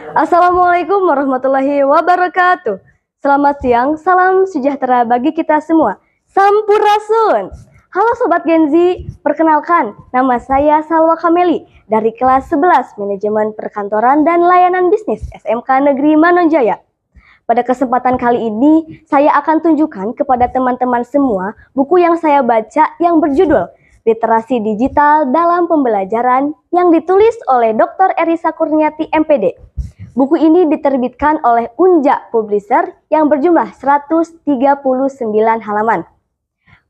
Assalamualaikum warahmatullahi wabarakatuh. Selamat siang, salam sejahtera bagi kita semua. Sampurasun. Halo Sobat Gen Z, perkenalkan nama saya Salwa Kameli dari kelas 11 Manajemen Perkantoran dan Layanan Bisnis SMK Negeri Manonjaya. Pada kesempatan kali ini, saya akan tunjukkan kepada teman-teman semua buku yang saya baca yang berjudul Literasi Digital dalam Pembelajaran yang ditulis oleh Dr. Erisa Kurniati MPD. Buku ini diterbitkan oleh Unja Publisher yang berjumlah 139 halaman.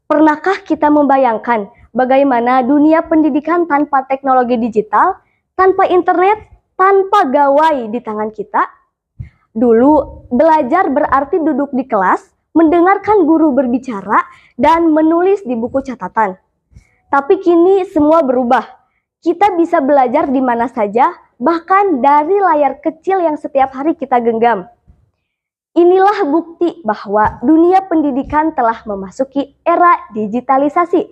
Pernahkah kita membayangkan bagaimana dunia pendidikan tanpa teknologi digital, tanpa internet, tanpa gawai di tangan kita? Dulu, belajar berarti duduk di kelas, mendengarkan guru berbicara, dan menulis di buku catatan. Tapi kini semua berubah. Kita bisa belajar di mana saja, bahkan dari layar kecil yang setiap hari kita genggam. Inilah bukti bahwa dunia pendidikan telah memasuki era digitalisasi.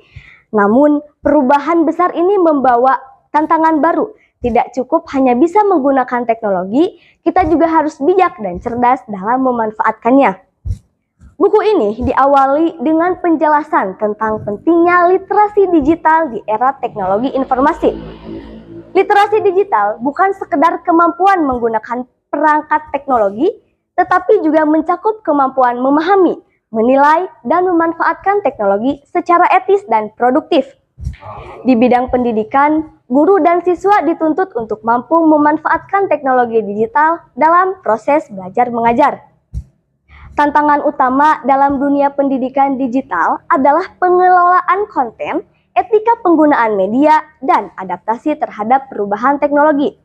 Namun, perubahan besar ini membawa tantangan baru. Tidak cukup hanya bisa menggunakan teknologi, kita juga harus bijak dan cerdas dalam memanfaatkannya. Buku ini diawali dengan penjelasan tentang pentingnya literasi digital di era teknologi informasi. Literasi digital bukan sekedar kemampuan menggunakan perangkat teknologi, tetapi juga mencakup kemampuan memahami, menilai, dan memanfaatkan teknologi secara etis dan produktif. Di bidang pendidikan, guru dan siswa dituntut untuk mampu memanfaatkan teknologi digital dalam proses belajar mengajar. Tantangan utama dalam dunia pendidikan digital adalah pengelolaan konten, etika penggunaan media, dan adaptasi terhadap perubahan teknologi.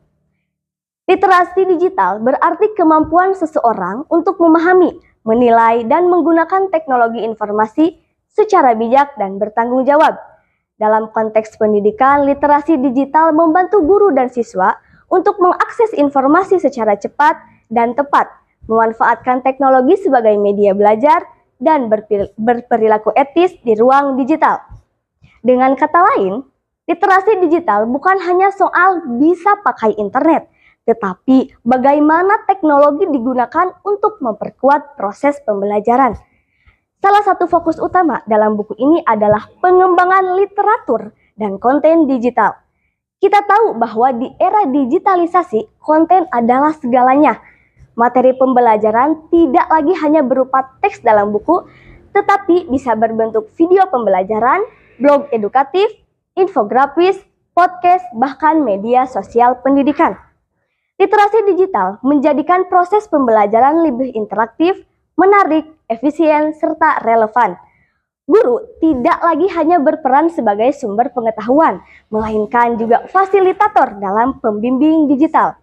Literasi digital berarti kemampuan seseorang untuk memahami, menilai, dan menggunakan teknologi informasi secara bijak dan bertanggung jawab. Dalam konteks pendidikan, literasi digital membantu guru dan siswa untuk mengakses informasi secara cepat dan tepat, memanfaatkan teknologi sebagai media belajar, dan berperilaku etis di ruang digital. Dengan kata lain, literasi digital bukan hanya soal bisa pakai internet, tetapi bagaimana teknologi digunakan untuk memperkuat proses pembelajaran. Salah satu fokus utama dalam buku ini adalah pengembangan literatur dan konten digital. Kita tahu bahwa di era digitalisasi, konten adalah segalanya. Materi pembelajaran tidak lagi hanya berupa teks dalam buku, tetapi bisa berbentuk video pembelajaran, blog edukatif, infografis, podcast, bahkan media sosial pendidikan. Literasi digital menjadikan proses pembelajaran lebih interaktif, menarik, efisien, serta relevan. Guru tidak lagi hanya berperan sebagai sumber pengetahuan, melainkan juga fasilitator dalam pembimbing digital.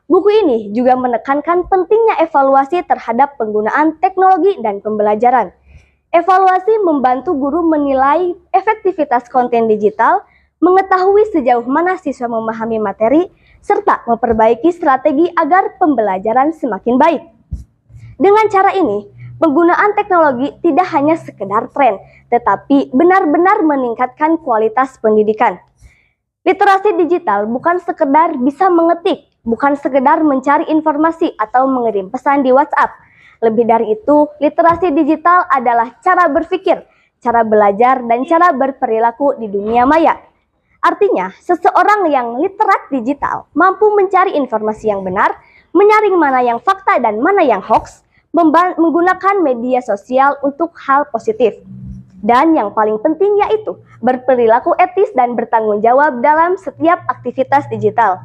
Buku ini juga menekankan pentingnya evaluasi terhadap penggunaan teknologi dan pembelajaran. Evaluasi membantu guru menilai efektivitas konten digital, mengetahui sejauh mana siswa memahami materi, serta memperbaiki strategi agar pembelajaran semakin baik. Dengan cara ini, penggunaan teknologi tidak hanya sekedar tren, tetapi benar-benar meningkatkan kualitas pendidikan. Literasi digital bukan sekedar bisa mengetik, bukan sekedar mencari informasi atau mengirim pesan di WhatsApp. Lebih dari itu, literasi digital adalah cara berpikir, cara belajar, dan cara berperilaku di dunia maya. Artinya, seseorang yang literat digital mampu mencari informasi yang benar, menyaring mana yang fakta dan mana yang hoax, menggunakan media sosial untuk hal positif. Dan yang paling penting yaitu berperilaku etis dan bertanggung jawab dalam setiap aktivitas digital.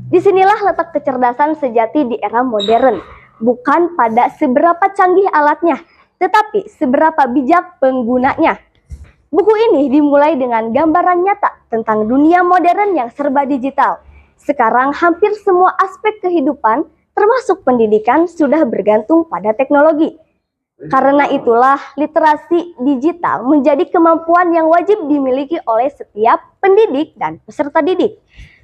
Disinilah letak kecerdasan sejati di era modern, bukan pada seberapa canggih alatnya, tetapi seberapa bijak penggunanya. Buku ini dimulai dengan gambaran nyata tentang dunia modern yang serba digital. Sekarang hampir semua aspek kehidupan, termasuk pendidikan, sudah bergantung pada teknologi. Karena itulah literasi digital menjadi kemampuan yang wajib dimiliki oleh setiap pendidik dan peserta didik.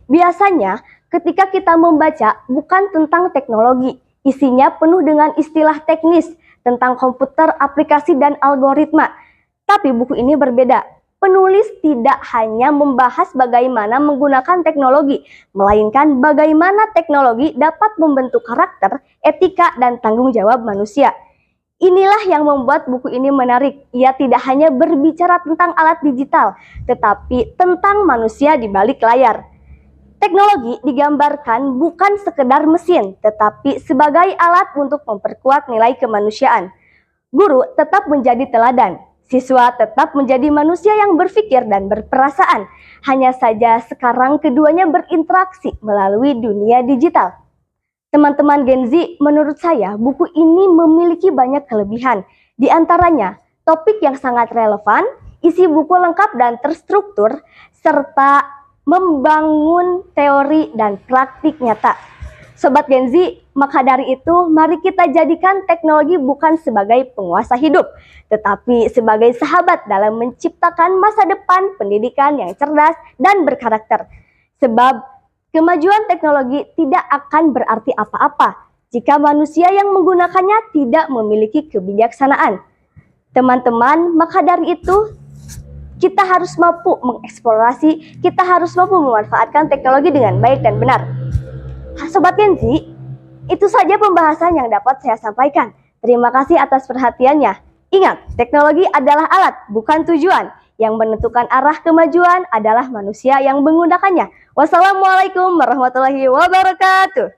Biasanya ketika kita membaca bukan tentang teknologi, isinya penuh dengan istilah teknis tentang komputer, aplikasi, dan algoritma. Tapi buku ini berbeda. penulis tidak hanya membahas bagaimana menggunakan teknologi, melainkan bagaimana teknologi dapat membentuk karakter, etika, dan tanggung jawab manusia. Inilah yang membuat buku ini menarik. Ia tidak hanya berbicara tentang alat digital, tetapi tentang manusia di balik layar. Teknologi digambarkan bukan sekedar mesin, tetapi sebagai alat untuk memperkuat nilai kemanusiaan. Guru tetap menjadi teladan, siswa tetap menjadi manusia yang berpikir dan berperasaan. Hanya saja sekarang keduanya berinteraksi melalui dunia digital. Teman-teman Gen Z, menurut saya buku ini memiliki banyak kelebihan. Di antaranya, topik yang sangat relevan, isi buku lengkap dan terstruktur, serta membangun teori dan praktik nyata. Sobat Gen Z, maka dari itu mari kita jadikan teknologi bukan sebagai penguasa hidup, tetapi sebagai sahabat dalam menciptakan masa depan pendidikan yang cerdas dan berkarakter. Sebab kemajuan teknologi tidak akan berarti apa-apa jika manusia yang menggunakannya tidak memiliki kebijaksanaan. Teman-teman, maka dari itu kita harus mampu mengeksplorasi, kita harus mampu memanfaatkan teknologi dengan baik dan benar. Sobat Gen Z, itu saja pembahasan yang dapat saya sampaikan. Terima kasih atas perhatiannya. Ingat, teknologi adalah alat, bukan tujuan. Yang menentukan arah kemajuan adalah manusia yang menggunakannya. Wassalamualaikum warahmatullahi wabarakatuh.